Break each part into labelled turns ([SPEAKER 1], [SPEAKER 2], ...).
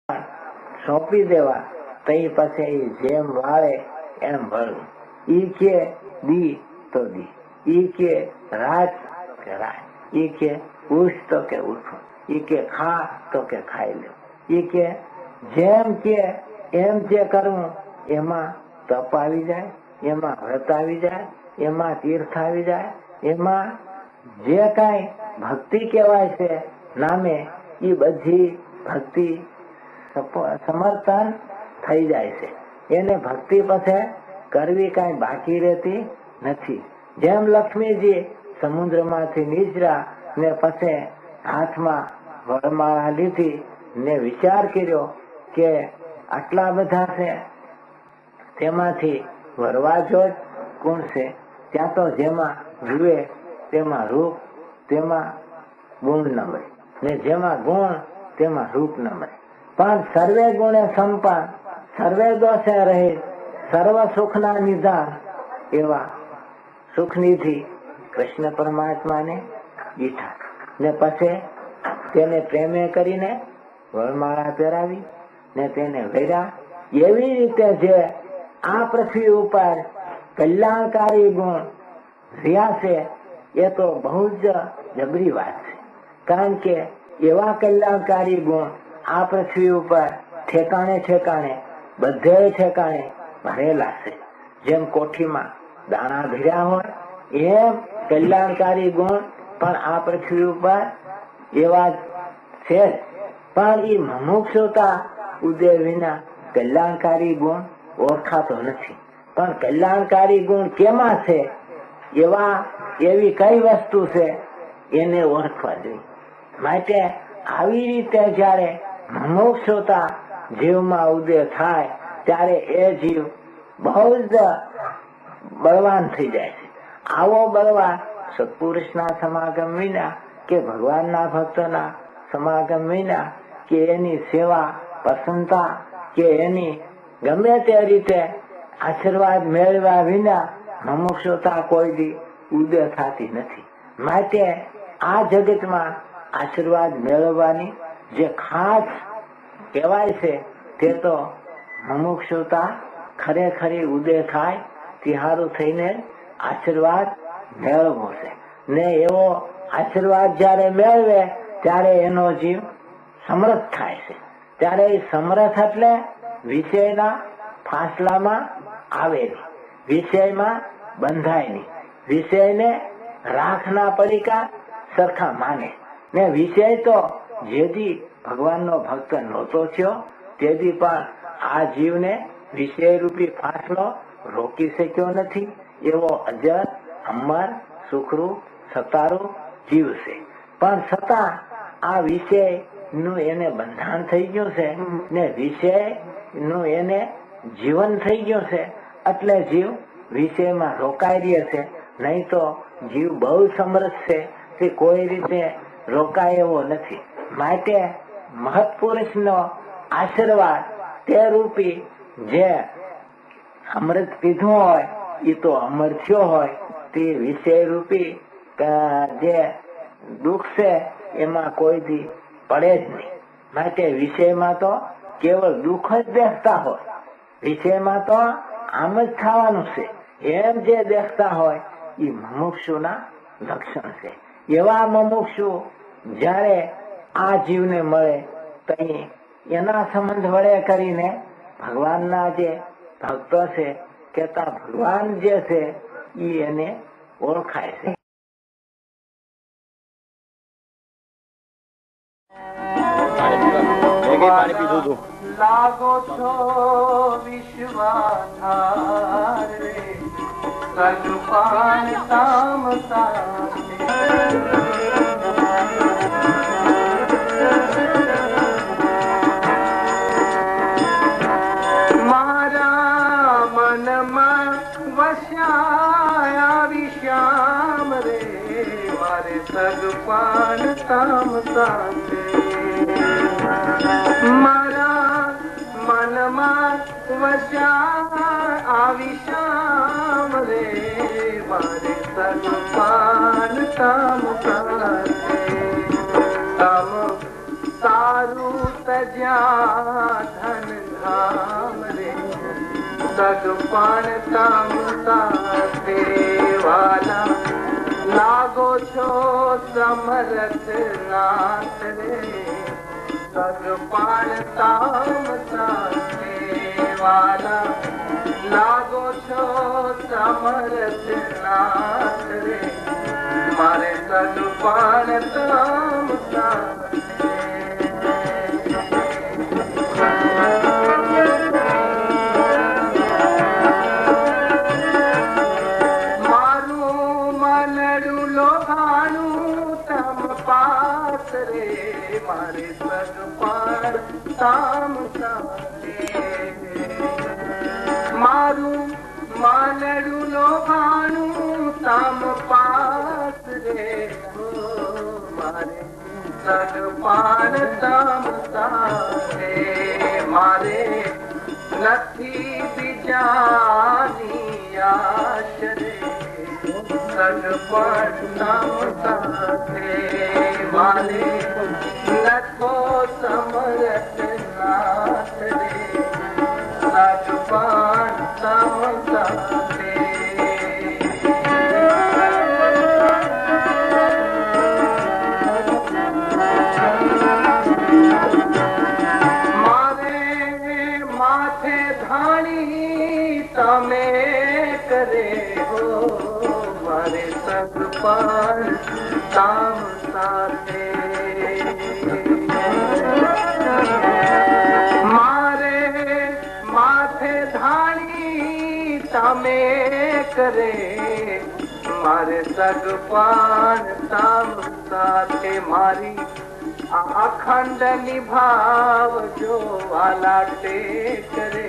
[SPEAKER 1] સોંપી દેવા, તઈ પછી જેમ વાળે એમ વળવું. ઈ કે દી તો દી, ઈ કે રાત કે રાત, ઈ કે ઉઠ તો કે ઉઠવું, ઈ કે ખા તો કે ખાઈ લેવું, ઈ કે જેમ કે એમ જે કરવું એમાં તપ આવી જાય, એમાં વ્રત આવી જાય, એમાં તીર્થ આવી જાય, એમાં જે કાંઈ ભક્તિ કહેવાય છે નામે એ બધી ભક્તિ સમર્થન થઈ જાય છે. એને ભક્તિ પછી કરવી કાંઈ બાકી રહેતી નથી. જેમ લક્ષ્મીજી સમુદ્રમાંથી નીચરા ને પછી હાથમાં વરમાળા લીધી ને વિચાર કર્યો કે આટલા બધા છે, તેમાંથી વરવા જોડ કોણ છે? ત્યાં તો જેમાં જુએ તેમાં રૂપ, તેમાં ગુણ ન મળે, ને જેમાં ગુણ તેમાં રૂપ ન મળે. પણ સર્વે ગુણે સંપન્ન, સર્વે દોષે રહિત, સર્વ સુખના નિધાન એવા સુખનિધિ કૃષ્ણ પરમાત્માને દીઠા ને પછી તેને પ્રેમે કરીને વરમાળા પહેરાવી ને તેને વેર્યા. એવી રીતે જે આ પૃથ્વી ઉપર કલ્યાણકારી ગુણ રહ્યા છે એ તો બહુ જ જબરી વાત છે. કારણ કે એવા કલ્યાણકારી ગુણ આ પૃથ્વી ઉપર ઠેકાણે ઠેકાણે બધે ઠેકાણે ભરેલા છે. જેમ કોઠીમાં દાણા ભર્યા હોય એમ કલ્યાણકારી ગુણ પણ આ પૃથ્વી ઉપર એવા છે. પણ એ મુમુક્ષુતા ઉદય વિના કલ્યાણકારી ગુણ ઓળખાતો નથી. પણ કલ્યાણકારી ગુણ કેમાં છે, એવી કઈ વસ્તુ છે એને ઓળખવા જોઈએ. માટે આવી રીતે જયારે મુમુક્ષુતા જીવમાં ઉદય થાય ત્યારે એ જીવ બહુ જ બળવાન થઈ જાય છે. આવો બળવાન સત્પુરુષના સમાગમ વિના કે ભગવાનના ભક્તોના સમાગમ વિના કે એની સેવા પ્રસન્નતા કે એની ગમે તે રીતે આશીર્વાદ મેળવ્યા વિના મુમુક્ષુતા કોઈ દી ઉદય થતી નથી. માટે આ જગતમાં આશીર્વાદ મેળવવાની જે ખાસ કહેવાય છે તે તો મુમુક્ષુતા ખરેખરી ઉદય થાય તિહારું થઈને આશીર્વાદ મેળવવો છે. ને એવો આશીર્વાદ જયારે મેળવે ત્યારે એનો જીવ સમર્થ થાય છે. ત્યારે એ સમર્થ એટલે વિષયના ફાસલામાં આવે નહીં, વિષયમાં બંધાય નહીં, વિષયને રાખના પડીકા સરખા માને. ને વિષય તો જેથી ભગવાનનો ભક્ત નહોતો થયો તેથી પણ આ જીવને વિષય રૂપી ફાસલો રોકી શક્યો નથી. એવો અજર અમર સુખરૂપ સતારૂપ જીવ છે. પણ છતાં આ વિષય નું એને બંધાણ થઈ ગયું છે ને વિષય નું એને જીવન થઈ ગયું છે. એટલે જીવ વિષયમાં રોકાઈ રહ્યો છે. નહીં તો જીવ બહુ સમર્થ છે તે કોઈ રીતે રોકાય એવો નથી. માટે મહત્પુરુષનો આશીર્વાદ તે રૂપી જે અમૃત પીધું હોય એ તો અમર થયો હોય, તે વિષય રૂપી જે દુઃખ છે એમાં કોઈ દી પડે જ નહીં. માટે વિષયમાં તો કેવળ દુઃખ જ દેખતા હોય, વિષયમાં તો આમ જ થવાનું છે એમ જે દેખતા હોય એ મુમુક્ષુના લક્ષણ છે. એવા મુમુક્ષુ જ્યારે આ જીવને મળે તઈ એના સંબંધ વડે કરીને ભગવાનના જે ભક્તો છે કેતા ભગવાન જે છે એ એને ઓળખાય છે. લાગો છો વિશ્વાધાર રે સગપાન સામ મારા મનમાં વસ્યા વિશ્યામ રે મારે સગપાન સામ સાથે મારા મનમાં વસ્યા વિશ્યામ રે મારે સગપાન સામ સાથે તમ તારું
[SPEAKER 2] जा धन धाम रे सगपान ताम साथे वाला लागो छो समरथ नाथ रे सगपान ताम साथे वाला लागो छो समरथ नाथ रे मारे सगपान ताम साथे मारे सगपान ताम साथे मारू मानड़ू लोभाणू ताम पास रे मारे सगपान ताम साथे मारे नथी बिजानी आश रे सगपान ताम साथे मारे नथो समरथ नाथ रे सगपान ताम साथे मारे माथे धाणी तमे करे हो मारे सगपान ताम साथे मारे माथे धाणी तमे करे मारे सगपान ताम साथे मारी अखंड निभाव जो वाला टेकरे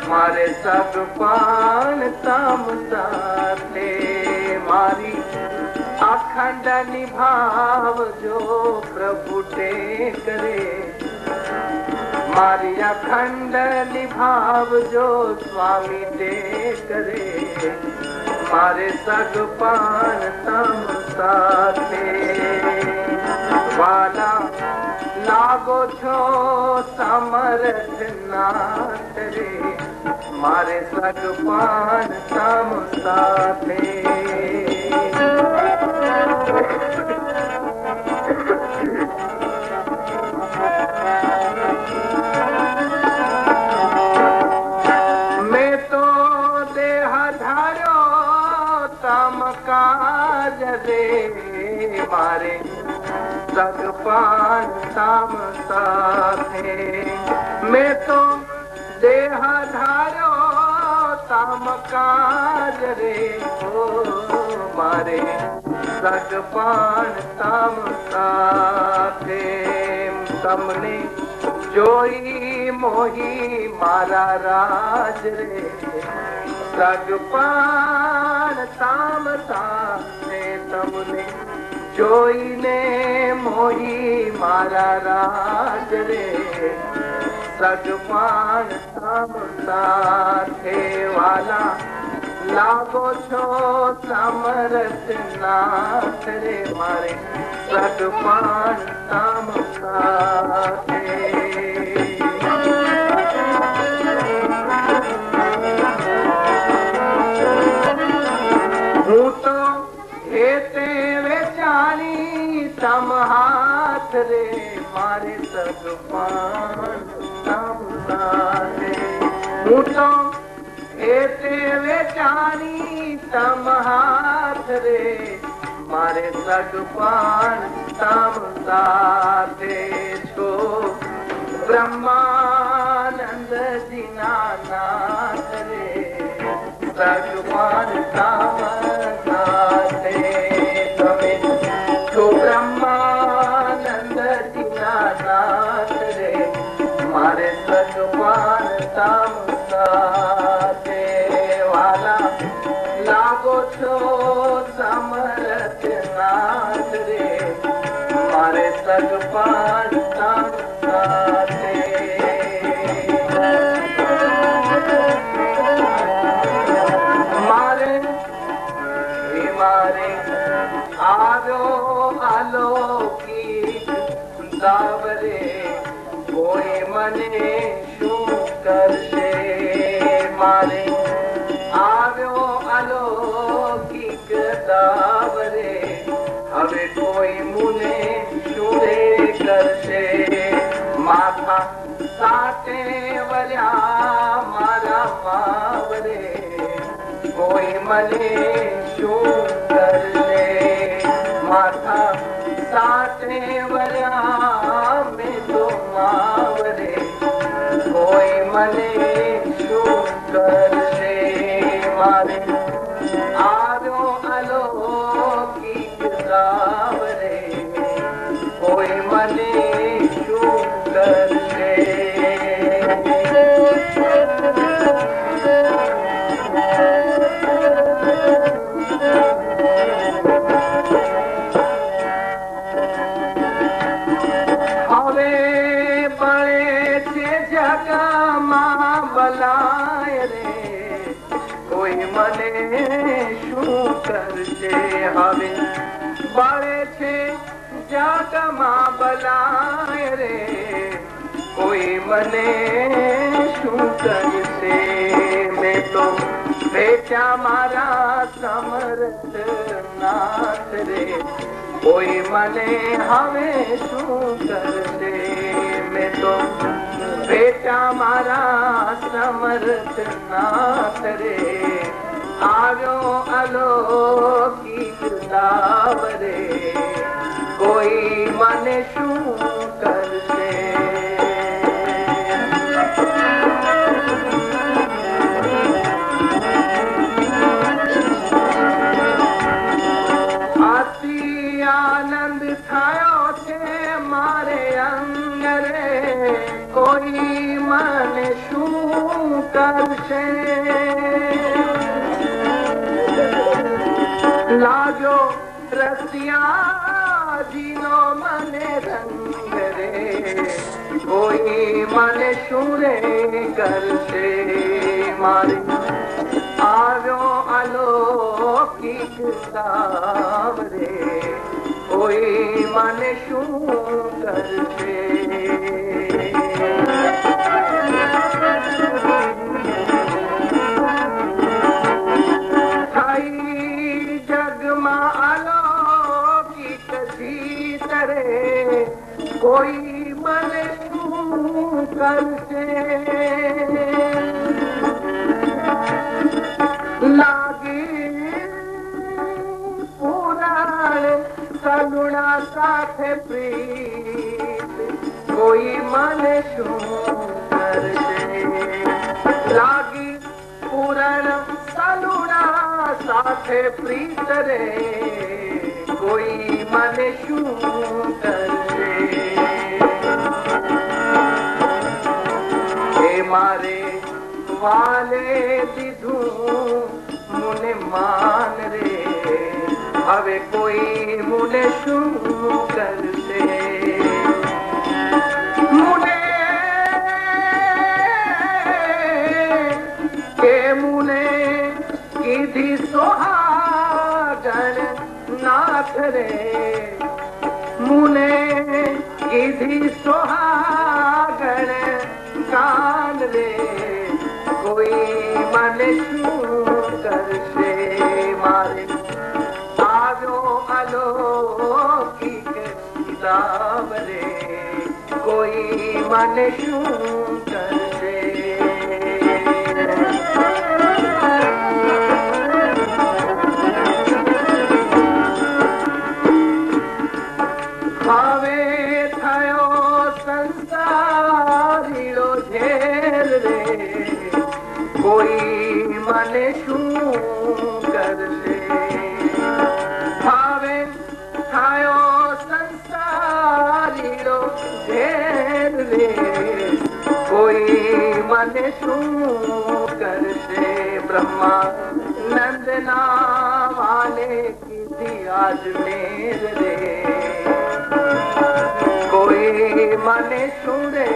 [SPEAKER 2] मारे सगपान ताम साथे मारी अखंड निभाव जो प्रभु टेकरे मारी अखंड निभाव जो स्वामी टेकरे मारे सगपान ताम साथे वाला लागो छो समरथ नाथ रे मारे सगपान ताम साथे मैं तो देह धारो तम काज रे मारे सगपान ताम साथे मैं तो देह धारो तम काज रे ओ मारे सगपान ताम साथे तमने जोई मोही मारा राज रे सगपान ताम साथे तमने जोई ने मोही मारा राज रे सगपान ताम साथे वाला लागो छो समरथ नाथ रे मारे सगपान ताम साथे हूँ तो हेते वेचानी तम हाथ रे मारे सगपान ताम साथे हूँ तो हेते वेचानी तम हाथ रे मारे सगपान ताम साथे छो ब्रह्मानंद जिना नाथ रे सगपान ताम साथे तमे छो ब्रह्मानंद जिना नाथ रे मारे सगपान ताम साथे वाला लागो छो समरथ नाथ रे मारे सगपान ताम साथे मारे मारे आरो आलो की दावरे મને શું કરશે મારે આવ્યો અલૌકિક દાવરે હવે કોઈ મુને શું કરશે માથા સાતે વર્યા મારા માવરે કોઈ મને શું કરશે માથા સાતે વર્યા મેં તો માવરે કોઈ મને શું કરશે મારે આવ્યો અલૌકિક દાવરે કોઈ મને શું કરશે બલાય રે કોઈ મને શું કરશે હવે બળે છે જગમાં બલાય રે કોઈ મને શું કરશે મેં તો બેટા મારા સમર્થ નાથ રે કોઈ મને હવે શું કરશે મેં તો બેટા મારા સમર્થ નાથ રે આવ્યો અલૌકિક દાવરે કોઈ મને શું કરશે અતિ આનંદ થયો છે મારે અંગરે કોઈ મને શું કરશે લાગ્યો રસિયાજીનો મને રંગ રે કોઈ મને શું રે કરશે મારે આવ્યો અલૌકિક દાવરે કોઈ મને શું કરશે જગમાં અલૌકિક જીત રે કોઈ મને શું કરશે લાગી પુરાણ કરુણા સાથે પ્રીત કોઈ મને શું કરશે લાગી પુરાણ કરુણા સાથે પ્રીત રે કોઈ મને શું કરશે એ મારે વાલે દીધું મુને માન રે હવે કોઈ મુને શું કરશે મુને કે મુને કીધી સોહાગણ નાથ રે મુને કીધી સોહાગણ કાન રે કોઈ મને શું કરશે મારે આવ્યો અલૌકિક દાવરે કોઈ મને શું કરશે હવે થયો સંસારીડો ઝેર રે કોઈ મને શું કરશે હવે થયો સંસારીડો ઝેર રે કોઈ મને શું કરશે બ્રહ્મા નંદના વાલે કીધી આજમેર રે કોઈ મને શું રે